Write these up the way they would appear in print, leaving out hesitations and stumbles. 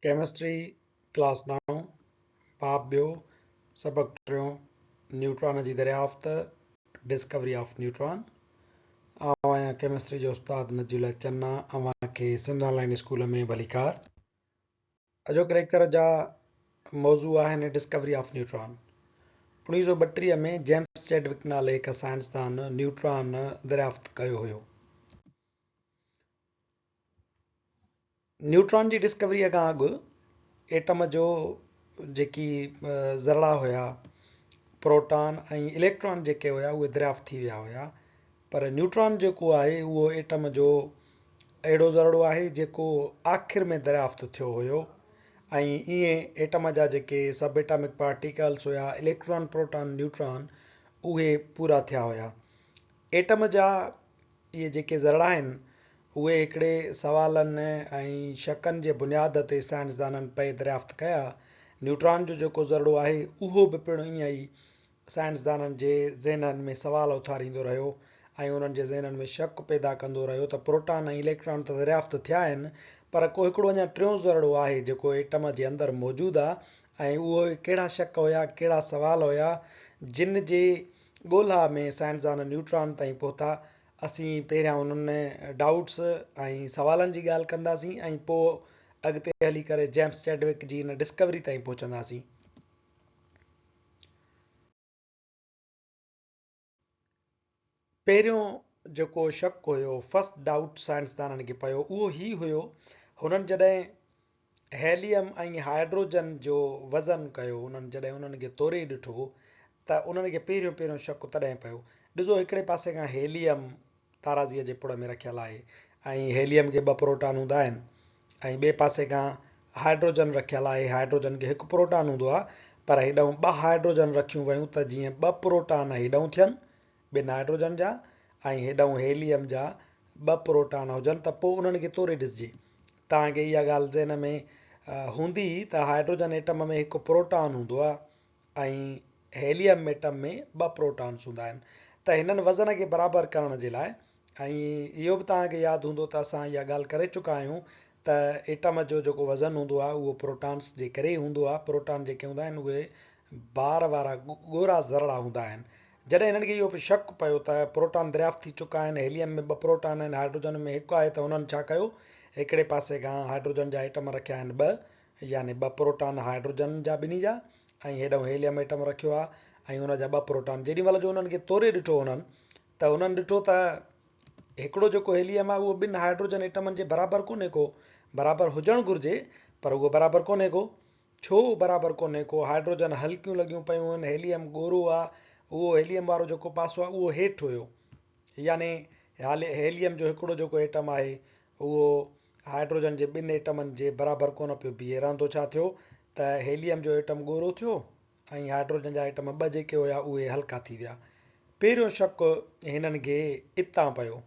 Chemistry class 9 पाप ॿियो सबक टियों न्यूट्रॉन जी दरियाफ़्त डिस्कवरी ऑफ न्यूट्रॉन। आउं आहियां केमिस्ट्री जो उस्ताद नजील चन्ना। अव्हांखे सिंध ऑनलाइन स्कूल में भलीकार। अॼोके लेक्चर जा मौज़ू आहिनि डिस्कवरी ऑफ न्यूट्रॉन। 1932 में जेम्स चैडविक नाले हिकु साइंसदान न्यूट्रॉन दरियाफ़्त कयो हुयो। न्यूट्रॉन जी डिस्कवरीअ खां अॻु एटम जो जेकी ज़रड़ा हुया, प्रोटॉन ऐं इलेक्ट्रॉन जेके हुया उहे दरियाफ़्त थी विया हुया। पर न्यूट्रॉन जेको आहे उहो एटम जो अहिड़ो ज़रड़ो आहे जेको आख़िर में दरियाफ़्त थियो हुयो। ऐं ईअं एटम जा जेके सब एटॉमिक पार्टिकल्स हुया, इलेक्ट्रॉन, प्रोटॉन, न्यूट्रॉन, उहे पूरा थिया हुया। एटम जा इहे जेके ज़रड़ा आहिनि उहे हिकिड़े सवालनि ऐं शकनि जे बुनियाद ते साइंसदाननि पए दरियाफ़्त कया। न्यूट्रॉन जो जेको ज़रड़ो आहे उहो बि पिणु ईअं ई साइंसदाननि जे ज़हननि में सवाल उथारींदो रहियो ऐं उन्हनि जे ज़हननि में शक पैदा कंदो रहियो त प्रोटॉन ऐं इलेक्ट्रॉन त दरियाफ़्त थिया आहिनि, पर को हिकिड़ो अञा टियों ज़रड़ो आहे जेको एटम जे अंदरि मौजूदु आहे। ऐं उहे कहिड़ा शक हुया, कहिड़ा सवाल हुया जिन जे ॻोल्हा में साइंसदान न्यूट्रॉन ताईं पहुता। असीं पहिरियां उन्हनि डाउट्स ऐं सवालनि जी ॻाल्हि कंदासीं ऐं पोइ अॻिते हली करे जेम्स चैडविक जी हिन डिस्कवरी ताईं पहुचंदासीं। पहिरियों जेको शक हुयो, फर्स्ट डाउट साइंसदाननि खे पियो, उहो ई हुयो हुननि जॾहिं हेलियम ऐं हाइड्रोजन जो वज़न कयो, जॾहिं उन्हनि खे तोरे ॾिठो त उन्हनि खे पहिरियों शक तॾहिं पियो। ॾिसो, हिकिड़े पासे खां हेलियम ताराज़ीअ जे पुड़ में रखियलु आहे ऐं हेलियम खे 2 प्रोटॉन हूंदा आहिनि, ऐं ॿिए पासे खां हाइड्रोजन रखियलु आहे। हाइड्रोजन खे 1 प्रोटॉन हूंदो आहे, पर हेॾऊं 2 हाइड्रोजन रखियूं वयूं त जीअं 2 प्रोटॉन हेॾऊं थियनि ॿिनि हाइड्रोजन जा ऐं हेॾऊं हेलियम जा 2 प्रोटॉन हुजनि, त पोइ उन्हनि खे तोरे ॾिसिजे। तव्हांखे इहा ॻाल्हि ज़हन में हूंदी त हाइड्रोजन एटम में 1 प्रोटॉन हूंदो आहे ऐं हेलियम एटम में 2 प्रोटॉन्स हूंदा आहिनि। त हिननि वज़न खे बराबरि करण जे लाइ, ऐं इहो बि तव्हांखे यादि हूंदो त असां इहा ॻाल्हि करे चुका आहियूं त एटम जो जेको वज़न हूंदो आहे उहो प्रोटॉन्स जे करे हूंदो आहे। प्रोटॉन जेके हूंदा आहिनि उहे बार वारा ॻोरा ज़रड़ा हूंदा आहिनि। जॾहिं हिननि खे इहो बि शक पियो त प्रोटॉन दरियाफ़्त थी चुका आहिनि, हेलियम में 2 प्रोटॉन आहिनि, हाइड्रोजन में 1 आहे, त उन्हनि छा कयो, हिकिड़े पासे खां हाइड्रोजन जा एटम रखिया आहिनि 2, यानी 2 प्रोटॉन हाइड्रोजन जा ॿिन्ही जा, ऐं हेॾऊं हेलियम एटम रखियो आहे ऐं हुन जा 2 प्रोटॉन। जेॾी महिल जो उन्हनि खे तोरे ॾिठो हुननि, त उन्हनि ॾिठो त हिकिड़ो जेको हेलियम आहे उहो 2 हाइड्रोजन एटमनि जे बराबरि कोन्हे को। बराबरि हुजणु घुरिजे, पर उहो बराबरि कोन्हे को। छो बराबरि कोन्हे को? हाइड्रोजन हल्कियूं लॻियूं पियूं आहिनि, हेलियम ॻोरो आहे, उहो हेलियम वारो जेको पासो आहे उहो हेठि हुयो। यानी हेलियम जो हिकिड़ो जेको एटम आहे उहो हाइड्रोजन जे 2 एटमनि जे बराबरि कोन पियो बीहे रहंदो। छा थियो त हेलियम जो एटम ॻोरो थियो ऐं हाइड्रोजन जा एटम 2 जेके हुया उहे हल्का थी विया। पहिरियों शक हिननि खे इतां पियो।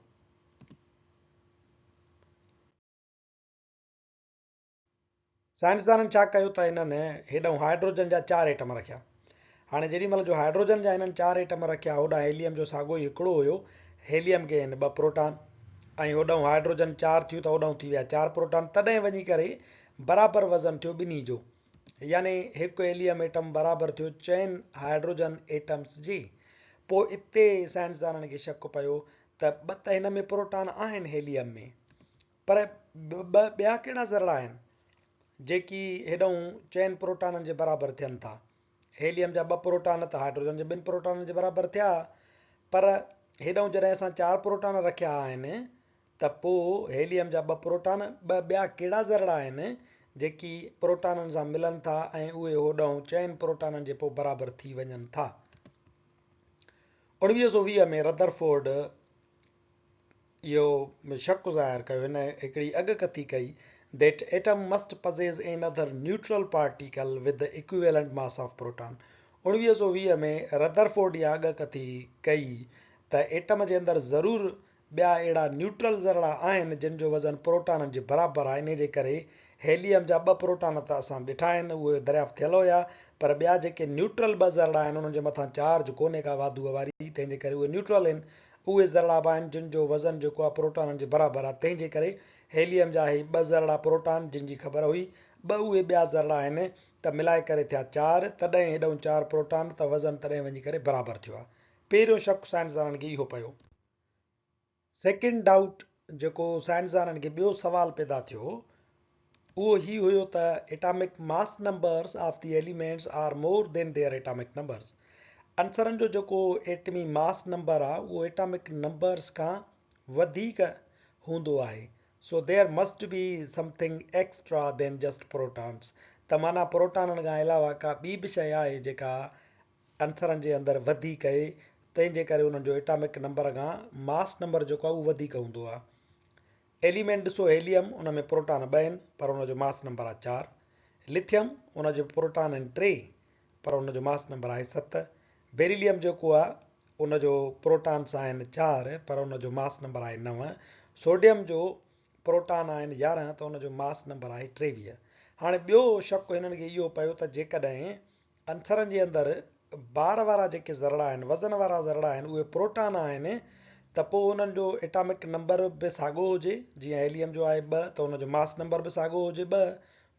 साइंसदाननि छा कयो त हिननि हेॾऊं हाइड्रोजन जा 4 एटम रखिया। हाणे जेॾी महिल जो हाइड्रोजन जा हिननि 4 एटम रखिया, होॾां हेलियम जो साॻियो ई हिकिड़ो हुयो। हेलियम खे आहिनि 2 प्रोटॉन ऐं होॾऊं हाइड्रोजन 4 थियूं त होॾऊं थी विया 4 प्रोटॉन। तॾहिं वञी करे बराबरि वज़न थियो ॿिन्ही जो, यानी 1 हेलियम एटम बराबरि थियो 4 हाइड्रोजन एटम्स जी। पोइ इते साइंसदाननि खे शक पियो त हिन में प्रोटॉन आहिनि हेलियम में, पर ॿिया कहिड़ा ज़रड़ा आहिनि जेकी हेॾऊं 4 प्रोटॉननि जे बराबरि थियनि था। हेलियम जा 2 प्रोटॉन त हाइड्रोजन जे 2 प्रोटॉननि जे बराबरि थिया, पर हेॾऊं जॾहिं असां 4 प्रोटॉन रखिया आहिनि त पोइ हेलियम जा 2 प्रोटॉन, ॿिया कहिड़ा ज़रड़ा आहिनि जेकी प्रोटॉननि सां मिलनि था ऐं उहे होॾऊं 4 प्रोटॉननि जे पोइ बराबरि थी वञनि था। 1920 में रदरफोर्ड इहो शक ज़ाहिर कयो, हिन हिकिड़ी अॻकथी कई that atom must possess another neutral particle with the equivalent mass of proton। 1920 में रदरफोर्ड इहा अॻकथी कई त एटम जे अंदरि ज़रूरु ॿिया अहिड़ा न्यूट्रल ज़रड़ा आहिनि जिन जो वज़न प्रोटॉननि जे बराबरि आहे। इन जे करे हेलियम जा 2 प्रोटॉन त असां ॾिठा आहिनि, उहे दरियाफ़्त थियल हुया, पर ॿिया जेके न्यूट्रल 2 ज़रड़ा आहिनि उन्हनि जे मथां चार्ज कोन्हे का वाधूअ वारी, तंहिंजे करे उहे न्यूट्रल आहिनि। उहे ज़रड़ा बि आहिनि जिन जो वज़न जेको आहे प्रोटॉननि जे बराबरि आहे, तंहिंजे करे हेलियम जा ही 2 ज़रड़ा प्रोटॉन जिन जी ख़बर हुई, 2 उहे ॿिया ज़रड़ा आहिनि त मिलाए करे थिया 4, तॾहिं हेॾऊं 4 प्रोटॉन त वज़न तॾहिं वञी करे बराबरि थियो आहे। पहिरियों शक साइंसदाननि खे इहो पियो। सेकेंड डाउट जेको साइंसदाननि खे ॿियो सुवाल पैदा थियो उहो ही हुयो त atomic mass numbers of the elements are more than their atomic numbers. अंसरनि जो जेको एटमी मास नंबर आहे उहो एटॉमिक नंबर्स खां वधीक हूंदो आहे। So there must be something extra than just protons. त माना प्रोटॉननि खां अलावा का ॿी बि शइ आहे जेका अंसरनि जे अंदरि वधीक आहे, तंहिंजे करे उन्हनि जो एटॉमिक नंबर खां मास नंबर जेको आहे उहो वधीक हूंदो आहे। एलिमेंट ॾिसो हेलियम, उन में प्रोटॉन 2 आहिनि पर उनजो मास नंबर आहे 4। लिथियम, उनजो प्रोटॉन आहिनि 3 पर उनजो मास नंबर आहे 7। बेरिलियम जेको आहे उनजो प्रोटॉन्स आहिनि 4 पर उनजो मास नंबर आहे 9। सोडियम जो प्रोटॉन आहिनि 11 त उनजो मास नंबर आहे 23। हाणे ॿियो शक हिननि खे इहो पियो त जेकॾहिं अंसरनि जे अंदरि बार वारा जेके ज़रड़ा आहिनि, वज़न वारा ज़रड़ा आहिनि, उहे प्रोटॉन आहिनि त पोइ उन्हनि जो एटॉमिक नंबर बि साॻियो हुजे। जीअं हेलियम जो आहे 2 त उनजो मास नंबर बि साॻियो हुजे 2,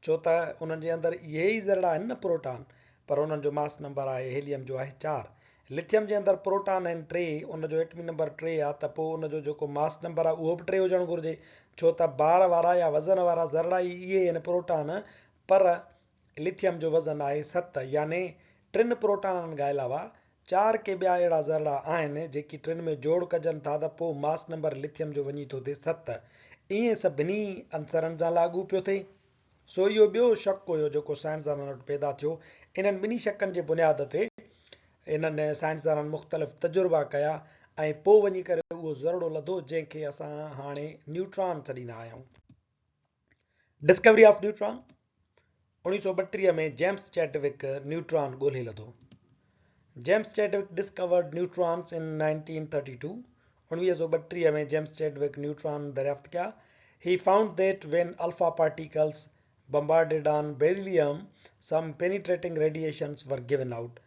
छो त उन्हनि जे अंदरि इहे ई ज़रड़ा आहिनि न प्रोटॉन, पर उन्हनि जो मास नंबर आहे हेलियम जो आहे 4। लिथियम जे अंदरि प्रोटॉन आहिनि 3, उनजो एटमी नंबर 3 आहे त पोइ उनजो जेको मास नंबर आहे उहो बि 3 हुजणु घुरिजे, छो त बार वारा या वज़न वारा ज़रड़ा ई इहे आहिनि प्रोटॉन, पर लिथियम जो वज़न आहे 7। याने 3 प्रोटॉननि खां अलावा 4 के ॿिया अहिड़ा ज़रड़ा आहिनि जेकी 3 में जोड़ कजनि था त पोइ मास नंबर लिथियम जो वञी थो थिए 7। ईअं सभिनी अंसरनि सां लागू पियो थिए। सो इहो ॿियो शक हुयो जेको साइंसदाननि वटि पैदा थियो। इन्हनि ॿिन्ही शकनि जे बुनियाद ते इन्हनि साइंसदाननि मुख़्तलिफ़ तजुर्बा कया ऐं पोइ वञी करे उहो ज़रड़ो लधो जंहिंखे असां हाणे न्यूट्रॉन छॾींदा आहियूं। डिस्कवरी ऑफ न्यूट्रॉन 1932 में जेम्स चैडविक न्यूट्रॉन ॻोल्हे लधो। James Chadwick discovered neutrons in 1932। 1932 में जेम्स चैडविक न्यूट्रॉन दरियाफ़्त किया। He found that when alpha particles bombarded on beryllium, some penetrating radiations were given out.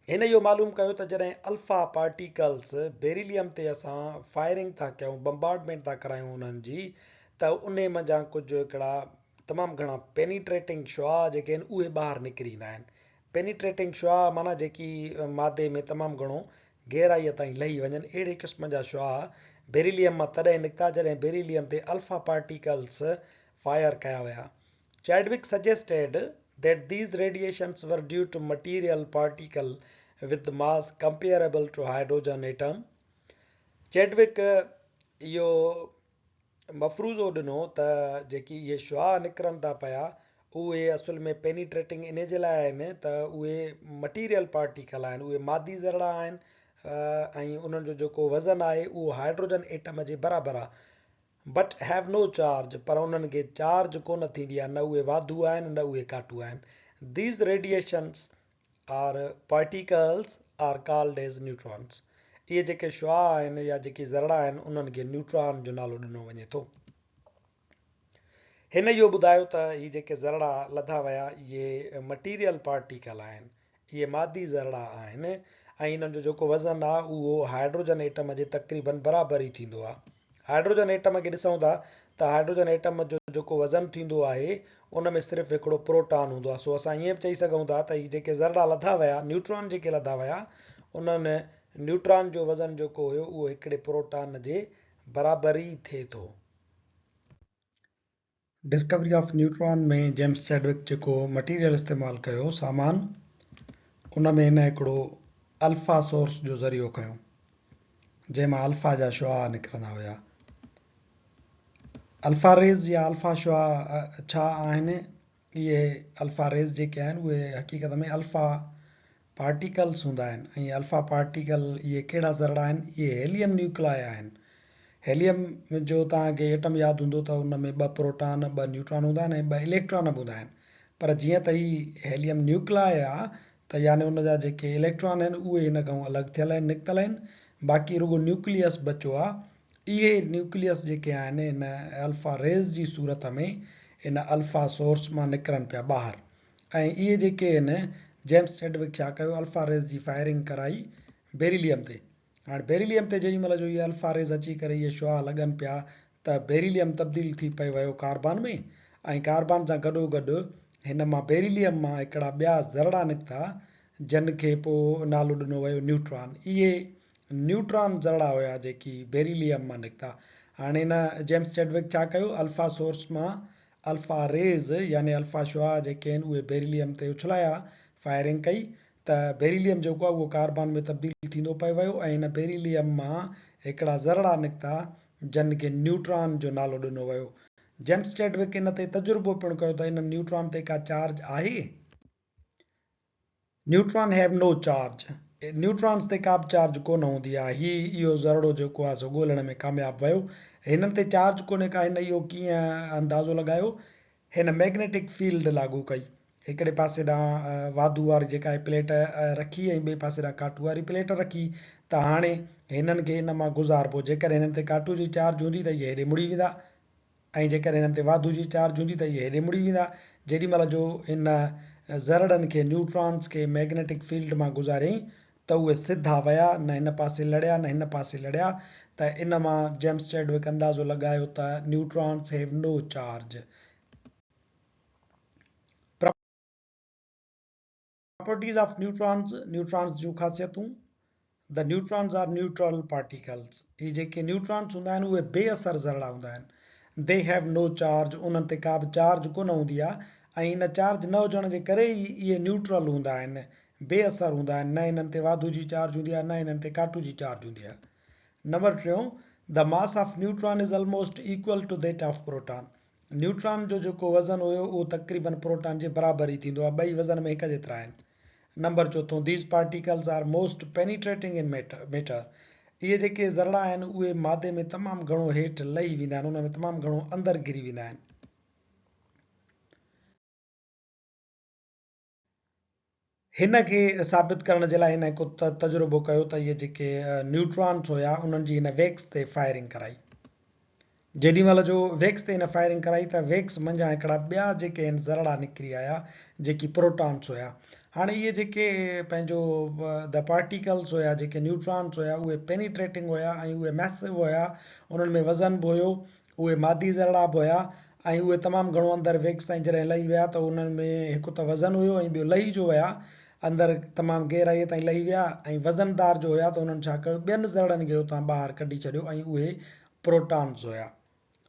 हिन इहो मालूम कयो त जॾहिं अल्फा पार्टिकल्स बेरिलियम ते असां फायरिंग था कयूं, बम्बार्डमेंट था करायूं उन्हनि जी, त उन मंझां कुझु हिकिड़ा तमामु घणा पेनिट्रेटिंग शुआ जेके आहिनि उहे ॿाहिरि निकिरी ईंदा आहिनि। पेनिट्रेटिंग शुआ माना जेकी मादे में तमामु घणो गहराईअ ताईं लही वञनि, अहिड़े क़िस्म जा शुआ बेरिलियम मां तॾहिं निकिता जॾहिं बेरिलियम ते अल्फा पार्टिकल्स फायर कया विया। Chadwick suggested that these radiations were due to material particle with mass comparable to hydrogen atom. Chadwick इहो मफ़रूज़ो ॾिनो त जेकी इहे शुआ निकिरनि था पिया उहे असुल में पेनिट्रेटिंग इन जे लाइ आहिनि त उहे मटीरियल पार्टिकल आहिनि, उहे मादी ज़रड़ा आहिनि ऐं उन्हनि जो जेको वज़न आहे उहो हाइड्रोजन एटम जे बराबरि आहे। बट हैव नो चार्ज, पर उन्हनि खे चार्ज कोन थींदी आहे, न उहे वाधू आहिनि न उहे काटू आहिनि। These radiations are particles are called as neutrons. इहे जेके शुआ आहिनि या जेके ज़रड़ा आहिनि उन्हनि खे न्यूट्रॉन जो नालो ॾिनो वञे थो। हिन इहो ॿुधायो त इहे जेके ज़रड़ा लधा विया इहे मटीरियल पार्टिकल आहिनि, इहे मादी ज़रड़ा आहिनि ऐं इन्हनि जो जेको वज़न आहे उहो हाइड्रोजन एटम जे तक़रीबन बराबरि ई थींदो आहे। हाइड्रोजन एटम खे ॾिसूं था त हाइड्रोजन एटम जो जेको वज़न थींदो आहे उन में सिर्फ़ु हिकिड़ो प्रोटॉन हूंदो आहे। सो असां ईअं बि चई सघूं था त इहे जेके ज़रड़ा लधा विया, न्यूट्रॉन जेके लधा विया, उन्हनि न्यूट्रॉन जो वज़न जेको हुयो उहो हिकिड़े प्रोटॉन जे बराबरि ई थिए थो। डिस्कवरी ऑफ न्यूट्रॉन में जेम्स चैडविक जेको मटीरियल इस्तेमालु कयो सामान, उन में हिन हिकिड़ो अल्फा सोर्स जो ज़रियो खयो जंहिंमां अल्फा जा शुआ निकिरंदा हुया। अल्फा रेज़ या अल्फा शुआ छा आहिनि? इहे अल्फा रेज़ जेके आहिनि उहे हक़ीक़त में अल्फा पार्टिकल्स हूंदा आहिनि ऐं अल्फा पार्टिकल इहे कहिड़ा ज़रड़ा आहिनि? इहे हेलियम न्यूक्लाई आहिनि। हेलियम जो तव्हांखे एटम यादि हूंदो त उन में 2 प्रोटॉन 2 न्यूट्रॉन हूंदा आहिनि ऐं 2 इलेक्ट्रॉन बि हूंदा आहिनि, पर जीअं त ही हेलियम न्यूक्लाई आहे त यानी उन जा जेके इलेक्ट्रॉन आहिनि उहे इन खां अलॻि थियल आहिनि, निकितल आहिनि, बाक़ी रुगो न्यूक्लियस बचो आहे। इहे न्यूक्लियस जेके आहिनि इन अल्फा रेज़ जी सूरत में इन अल्फा सोर्स मां निकिरनि पिया ॿाहिरि ऐं इहे जेके आहिनि जेम्स चैडविक छा कयो, अल्फा रेज़ जी फायरिंग कराई बेरिलियम ते। हाणे बेरिलियम ते जेॾी महिल जो इहे अल्फा रेज़ अची करे इहे शुआ लॻनि पिया त बेरिलियम तब्दील थी पई वियो कार्बन में, ऐं कार्बन सां गॾोगॾु हिन मां बेरिलियम मां हिकिड़ा ॿिया ज़रड़ा निकिता जिन खे पोइ नालो ॾिनो वियो न्यूट्रॉन। इहे न्यूट्रॉन ज़रड़ा हुया जेकी बेरिलियम मां निकिता। हाणे हिन जेम्स चैडविक छा कयो, अल्फा सोर्स मां अल्फा रेज़ यानी अल्फा शुआ जेके आहिनि उहे बेरिलियम ते उछलाया, फायरिंग कई, त बेरिलियम जेको आहे उहो कार्बन में तब्दील थींदो पियो वियो ऐं हिन बेरिलियम मां हिकिड़ा ज़रड़ा निकिता जिन खे न्यूट्रॉन जो नालो ॾिनो वियो। जेम्स चैडविक इन ते तजुर्बो पिणु कयो त इन न्यूट्रॉन ते का चार्ज आहे। Neutron have no charge, neutrons ते का बि चार्ज कोन हूंदी आहे। इहो ज़रड़ो जेको आहे सो ॻोल्हण में कामयाबु वियो। हिननि ते चार्ज कोन्हे का। हिन इहो कीअं अंदाज़ो लॻायो, हिन मैग्नेटिक फील्ड लागू कई, हिकिड़े पासे ॾांहुं वाधू वारी जेका आहे प्लेट रखी ऐं ॿिए पासे ॾांहुं काटू वारी प्लेट रखी, त हाणे हिननि खे हिन मां गुज़ारिबो। जेकर हिननि ते काटू जी चार्ज हूंदी त इहे हेॾे मुड़ी वेंदा, ऐं जेकर हिननि ते वाधू जी चार्ज हूंदी त इहे हेॾे मुड़ी वेंदा। जेॾीमहिल जो हिन ज़रड़नि खे न्यूट्रॉन्स खे मैग्नेटिक फील्ड मां गुज़ारियईं त उहे सिधा विया, न हिन पासे लड़िया न हिन पासे लड़िया। त इन मां जेम्स चैडविक अंदाज़ो लॻायो त neutrons have no charge. Properties of neutrons, neutrons जूं ख़ासियतूं। The neutrons are neutral particles, ये जेके न्यूट्रॉन्स हूंदा आहिनि उहे बेअसर ज़रड़ा हूंदा आहिनि। दे हैव नो चार्ज, उन्हनि ते का बि चार्ज कोन हूंदी आहे, ऐं इन चार्ज न हुजण जे करे ई इहे न्यूट्रल हूंदा आहिनि, बेअसर हूंदा आहिनि। न इन्हनि ते वाधू जी चार्ज हूंदी आहे, न इन्हनि ते काटू जी चार्ज हूंदी आहे। Number 3, the mass of neutron is almost equal to that of proton. Neutron जो जेको वज़न हुयो उहो तक़रीबन प्रोटॉन जे बराबरि ई थींदो आहे, ॿई वज़न में हिक जेतिरा आहिनि। Number 4, these particles are most penetrating in matter. इहे जेके ज़रड़ा आहिनि उहे मादे में तमामु घणो हेठि लही वेंदा आहिनि, उन में तमामु घणो अंदरि घिरी वेंदा आहिनि। हिन खे साबित करण जे लाइ हिन हिकु तजुर्बो कयो त इहे जेके न्यूट्रॉन्स हुया उन्हनि जी हिन वैक्स ते फायरिंग कराई। जेॾीमहिल जो वैक्स ते हिन फायरिंग कराई त वैक्स मंझां हिकिड़ा ॿिया जेके आहिनि ज़रड़ा निकिरी आया जेकी प्रोटॉन्स हुया। हाणे इहे जेके पंहिंजो द पार्टिकल्स हुया, जेके न्यूट्रॉन्स हुया, उहे पेनिट्रेटिंग हुया ऐं उहे मैसिव हुया, उन्हनि में वज़न बि हुयो, उहे मादी ज़रड़ा बि हुया, ऐं उहे तमामु घणो अंदरि वैक्स ताईं जॾहिं लही विया त उन्हनि में हिकु त वज़न हुयो ऐं ॿियो लही जो विया, अंदरि तमामु गहराईअ ताईं लही विया, ऐं वज़नदार जो हुया त उन्हनि छा कयो, ॿियनि ज़रड़नि खे उतां ॿाहिरि कढी छॾियो ऐं उहे प्रोटॉन्स हुया।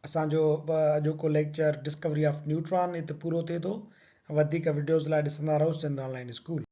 असांजो अॼोको लेक्चर डिस्कवरी ऑफ न्यूट्रॉन हिते पूरो थिए थो। वधीक वीडियोज़ लाइ ॾिसंदा रहो सिंध ऑनलाइन स्कूल।